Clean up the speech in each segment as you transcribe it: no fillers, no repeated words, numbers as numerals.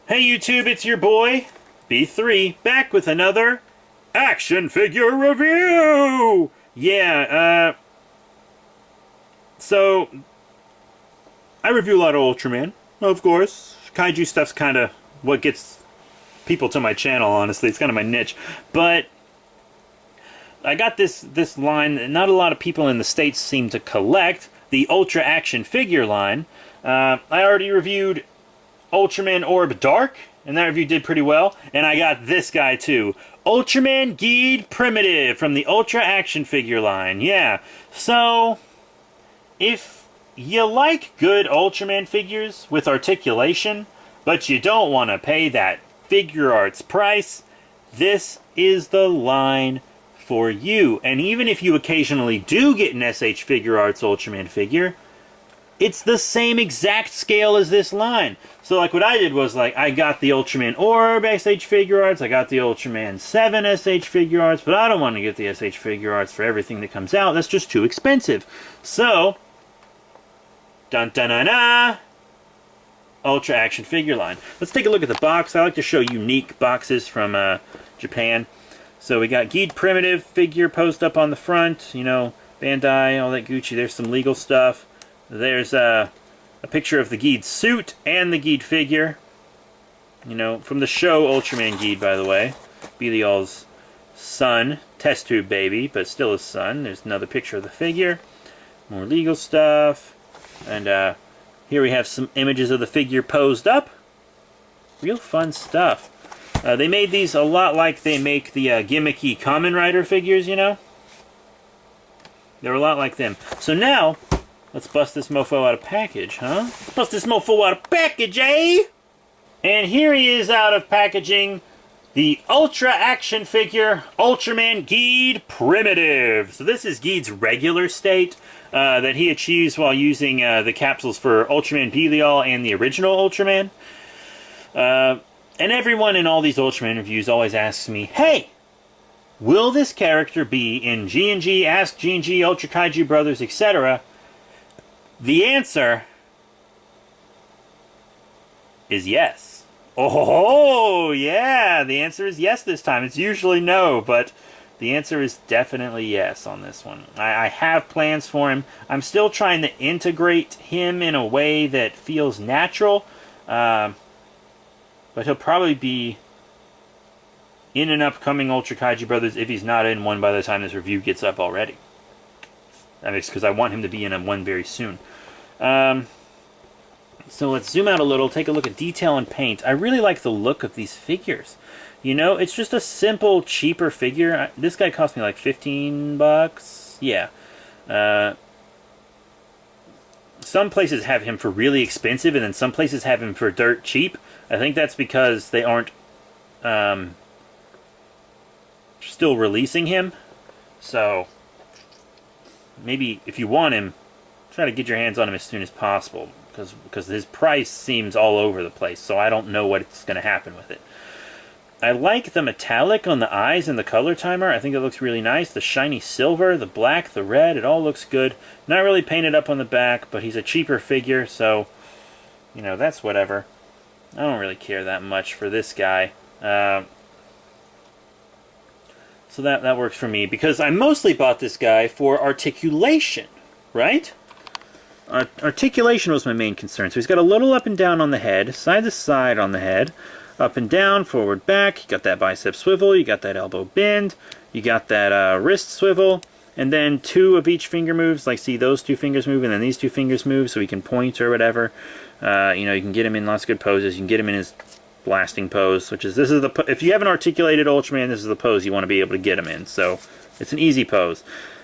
Hey YouTube, it's your boy, B3, back with another action figure review! Yeah, so, I review a lot of Ultraman, of course. Kaiju stuff's kind of what gets people to my channel, honestly. It's kind of my niche. But I got this line that not a lot of people in the States seem to collect, the Ultra Action figure line. I already reviewed Ultraman Orb Dark, and that review did pretty well. And I got this guy too, Ultraman Geed Primitive from the Ultra Action figure line. Yeah, so if you like good Ultraman figures with articulation, but you don't want to pay that figure arts price, this is the line for you. And even if you occasionally do get an SH Figure Arts Ultraman figure, it's the same exact scale as this line. So like what I did was like I got the Ultraman Orb SH Figure Arts, I got the Ultraman 7 SH Figure Arts, but I don't want to get the SH Figure Arts for everything that comes out. That's just too expensive. So, dun dun dun dun, Ultra Action figure line. Let's take a look at the box. I like to show unique boxes from Japan. So we got Geed Primitive figure posed up on the front, you know, Bandai, all that Gucci. There's some legal stuff. There's a picture of the Geed suit and the Geed figure. You know, from the show Ultraman Geed, by the way. Belial's son, test tube baby, but still his son. There's another picture of the figure. More legal stuff. And here we have some images of the figure posed up. Real fun stuff. They made these a lot like they make the gimmicky Kamen Rider figures, you know? They're a lot like them. So now, let's bust this mofo out of package, huh? Bust this mofo out of package, eh? And here he is out of packaging. The Ultra Action figure, Ultraman Geed Primitive. So this is Geed's regular state that he achieves while using the capsules for Ultraman Belial and the original Ultraman. And everyone in all these Ultraman reviews always asks me, hey, will this character be in G&G, Ask G&G, Ultra Kaiju Brothers, etc.? The answer is yes. Oh, yeah, the answer is yes this time. It's usually no, but the answer is definitely yes on this one. I have plans for him. I'm still trying to integrate him in a way that feels natural, but he'll probably be in an upcoming Ultra Kaiju Brothers if he's not in one by the time this review gets up already. That makes because I want him to be in one very soon. So let's zoom out a little, take a look at detail and paint. I really like the look of these figures. You know, it's just a simple, cheaper figure. This guy cost me like 15 bucks. Yeah. Some places have him for really expensive, and then some places have him for dirt cheap. I think that's because they aren't still releasing him. So, maybe if you want him, try to get your hands on him as soon as possible, because his price seems all over the place, so I don't know what's going to happen with it. I like the metallic on the eyes and the color timer. I think it looks really nice. The shiny silver, the black, the red, it all looks good. Not really painted up on the back, but he's a cheaper figure, so, you know, that's whatever. I don't really care that much for this guy. So that works for me, because I mostly bought this guy for articulation, right? Articulation was my main concern. So he's got a little up and down on the head, side to side on the head, up and down, forward, back. You got that bicep swivel, you got that elbow bend, you got that wrist swivel, and then two of each finger moves. Like, see, those two fingers move, and then these two fingers move, so he can point or whatever. You know, you can get him in lots of good poses. You can get him in his blasting pose, which is, this is the, if you have an articulated Ultraman, this is the pose you want to be able to get him in. So it's an easy pose.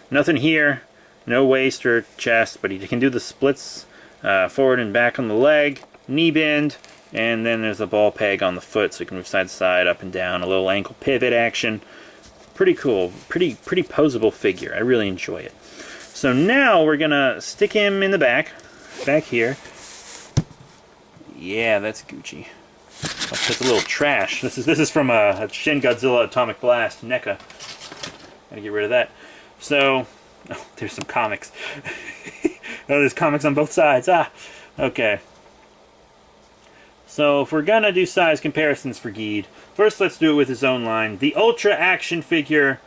Nothing here, no waist or chest, but he can do the splits forward and back on the leg, knee bend, and then there's a ball peg on the foot, so you can move side to side, up and down, a little ankle pivot action. Pretty cool, pretty posable figure. I really enjoy it. So now we're gonna stick him in the back here. Yeah, that's Gucci. That's a little trash. This is from a Shin Godzilla Atomic Blast NECA. Gotta get rid of that. So, oh, there's some comics. Oh, there's comics on both sides. Ah, okay. So if we're gonna do size comparisons for Geed, first let's do it with his own line. The Ultra action figure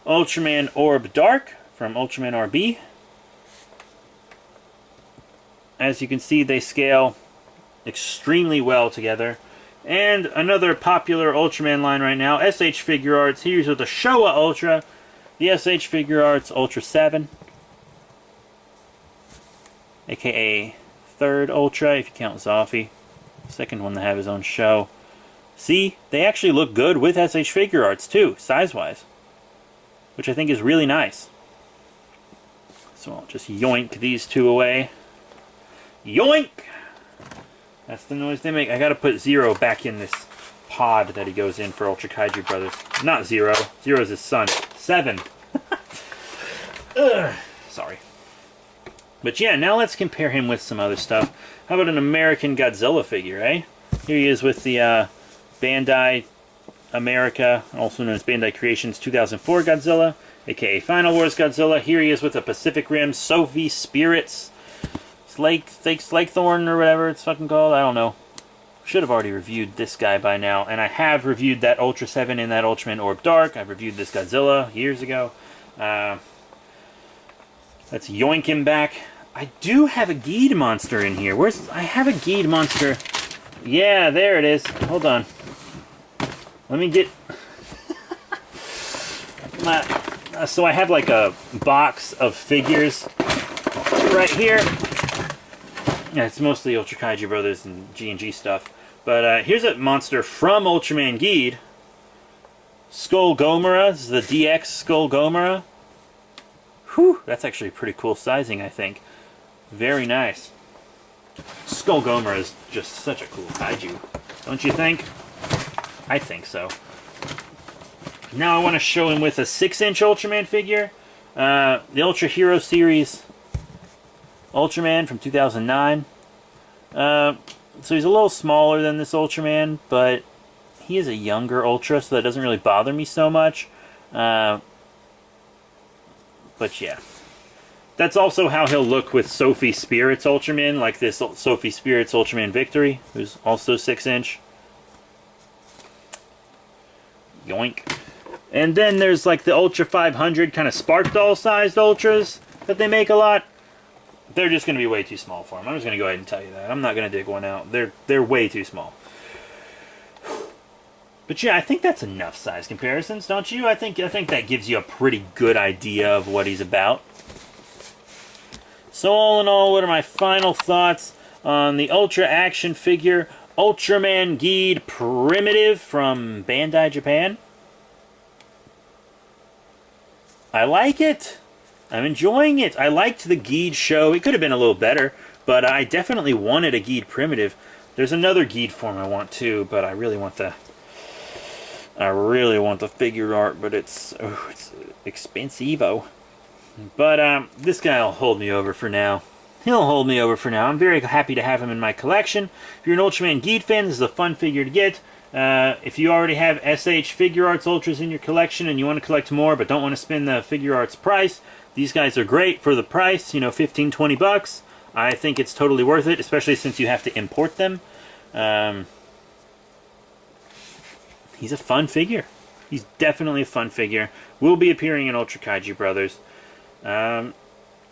Ultraman Orb Dark from Ultraman RB. As you can see, they scale extremely well together. And another popular Ultraman line right now, SH Figure Arts. Here's with the Showa Ultra, the SH Figure Arts Ultra 7. AKA third Ultra, if you count Zoffy. Second one to have his own show. See, they actually look good with SH Figure Arts too, size-wise. Which I think is really nice. So I'll just yoink these two away. Yoink! That's the noise they make. I gotta put Zero back in this pod that he goes in for Ultra Kaiju Brothers. Not Zero. Zero's his son. 7. Ugh. Sorry. But yeah, now let's compare him with some other stuff. How about an American Godzilla figure, eh? Here he is with the Bandai America, also known as Bandai Creations 2004 Godzilla, aka Final Wars Godzilla. Here he is with a Pacific Rim Sophie Spirits Slakethorn or whatever it's fucking called. I don't know. Should have already reviewed this guy by now, and I have reviewed that Ultra 7 and that Ultraman Orb Dark. I've reviewed this Godzilla years ago. Let's yoink him back. I do have a Geed monster in here. I have a Geed monster. Yeah, there it is. Hold on. Let me get so I have like a box of figures right here. Yeah, it's mostly Ultra Kaiju Brothers and G&G stuff. But here's a monster from Ultraman Geed. Skull Gomora. This is the DX Skull Gomora. Whew, that's actually pretty cool sizing, I think. Very nice. Skull Gomora is just such a cool kaiju. Don't you think? I think so. Now I want to show him with a 6-inch Ultraman figure. The Ultra Hero Series Ultraman from 2009. So he's a little smaller than this Ultraman, but he is a younger Ultra, so that doesn't really bother me so much. But yeah. That's also how he'll look with Sophie Spirits Ultraman, like this Sophie Spirits Ultraman Victory, who's also 6-inch. Yoink. And then there's like the Ultra 500 kind of Spark Doll sized Ultras that they make a lot. They're just going to be way too small for him. I'm just going to go ahead and tell you that. I'm not going to dig one out. They're way too small. But yeah, I think that's enough size comparisons, don't you? I think that gives you a pretty good idea of what he's about. So all in all, what are my final thoughts on the Ultra action figure Ultraman Geed Primative from Bandai Japan? I like it. I'm enjoying it. I liked the Geed show. It could have been a little better, but I definitely wanted a Geed Primitive. There's another Geed form I want too, but I really want the figure art, but it's expensivo. But this guy will hold me over for now. He'll hold me over for now. I'm very happy to have him in my collection. If you're an Ultraman Geed fan, this is a fun figure to get. If you already have SH Figure Arts Ultras in your collection and you want to collect more but don't want to spend the Figure Arts price, these guys are great for the price, you know, 15, 20 bucks. I think it's totally worth it, especially since you have to import them. He's a fun figure. He's definitely a fun figure. Will be appearing in Ultra Kaiju Brothers. And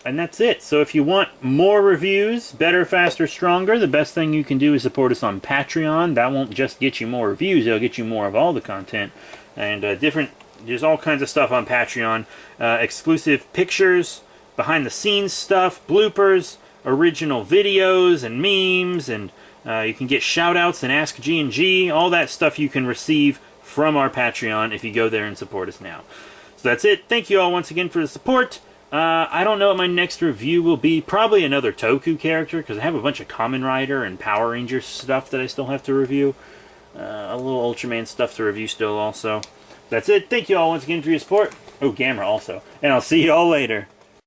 that's it. So if you want more reviews, better, faster, stronger, the best thing you can do is support us on Patreon. That won't just get you more reviews, it'll get you more of all the content. And there's all kinds of stuff on Patreon. Exclusive pictures, behind the scenes stuff, bloopers, original videos and memes, and you can get shout outs and Ask G&G. All that stuff you can receive from our Patreon if you go there and support us now. So that's it. Thank you all once again for the support. I don't know what my next review will be. Probably another Toku character, because I have a bunch of Kamen Rider and Power Ranger stuff that I still have to review. A little Ultraman stuff to review still also. That's it. Thank you all once again for your support. Oh, Gamera also. And I'll see you all later.